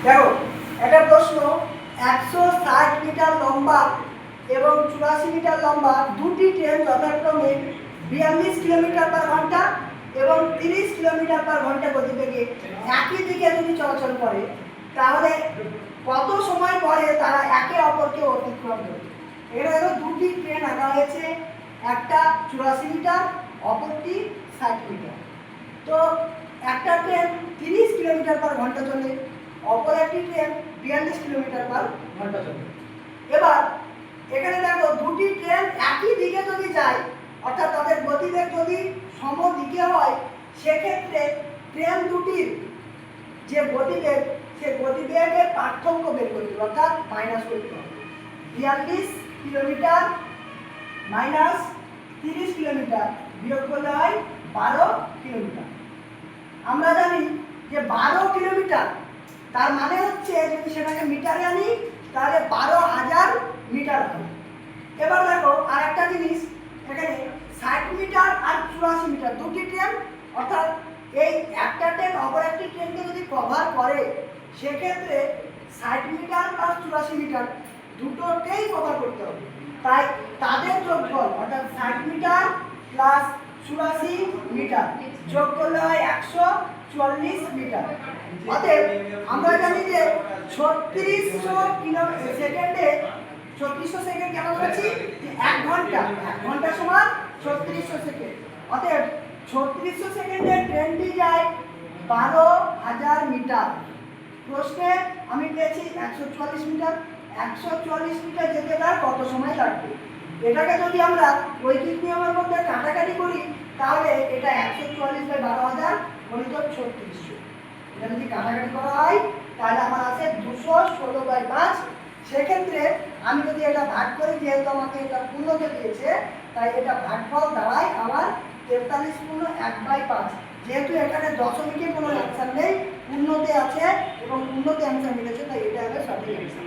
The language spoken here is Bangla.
দেখো একটা প্রশ্ন, 160 মিটার লম্বা এবং 84 মিটার লম্বা দুটি ট্রেন যথাক্রমে 42 কিলোমিটার পার ঘন্টা এবং 30 কিলোমিটার পার ঘন্টা গতিবেগে একই দিকে যদি চলাচল করে, তাহলে কত সময় পরে তারা একে অপরকে অতিক্রম করবে। এখানে দেখো দুটি ট্রেন আঁকা হয়েছে, একটা 84 মিটার, অপরটি 60 মিটার। তো একটা ট্রেন 30 কিলোমিটার পার ঘন্টা চলে, অপর একটি ট্রেন 42 কিলোমিটার পার ঘন্টা চলে। এবার এখানে দেখো দুটি ট্রেন একই দিকে যদি যায়, অর্থাৎ তাদের গতিবেগ যদি সমদিকে হয়, সেক্ষেত্রে ট্রেন দুটির যে গতিবেগ, সে গতিবেগের পার্থক্য বের করতে হবে, অর্থাৎ মাইনাস করতে হবে। 42 কিলোমিটার মাইনাস 30 কিলোমিটার বিয়োগ করলে হয় 12 কিলোমিটার। আমরা জানি যে 12 কিলোমিটার, তার মানে হচ্ছে যদি সেটাকে মিটারে আনি তাহলে 12,000 মিটার হবে। এবার দেখো আর একটা জিনিস, এখানে 60 মিটার আর 84 মিটার দুটি ট্রেন, অর্থাৎ এই একটা ট্রেন অপর একটি ট্রেনকে যদি কভার করে, সেক্ষেত্রে 60 মিটার প্লাস 84 মিটার দুটোকেই কভার করতে হবে। তাই তাদের যোগফল অর্থাৎ 60 মিটার প্লাস 84 মিটার যোগ করলে হয় 140 মিটার। অতএব আমরা জানি যে 3600 সেকেন্ডে 3600 সেকেন্ড কেমন বলছি, 1 ঘন্টা, 1 ঘন্টা সমান 3600 সেকেন্ড। অতএব 3600 সেকেন্ডে ট্রেনটি যায় 12,000 মিটার। প্রশ্নে আমি পেয়েছি 144 মিটার। 144 মিটার যেতে তার কত সময় লাগবে? এটাকে যদি আমরা রৈখিক নিয়মের মধ্যে কাটাকাটি করি, তাহলে এটা 144/12,000 গুণিত 3600। এটা যদি কাটাকাটি করা হয় তাহলে আমার আছে 216/5। সেক্ষেত্রে আমি যদি এটা ভাগ করি, যেহেতু আমাকে এটা পূর্ণতে দিয়েছে, তাই এটা ভাগফল দাঁড়ায় আমার 43 পূর্ণ 1/5। যেহেতু এখানে দশমিকে কোনো অ্যান্সার নেই, পূর্ণতে আছে এবং পূর্ণতে অ্যান্সার মিলেছে, তাই এটা হবে সঠিক অ্যান্সার।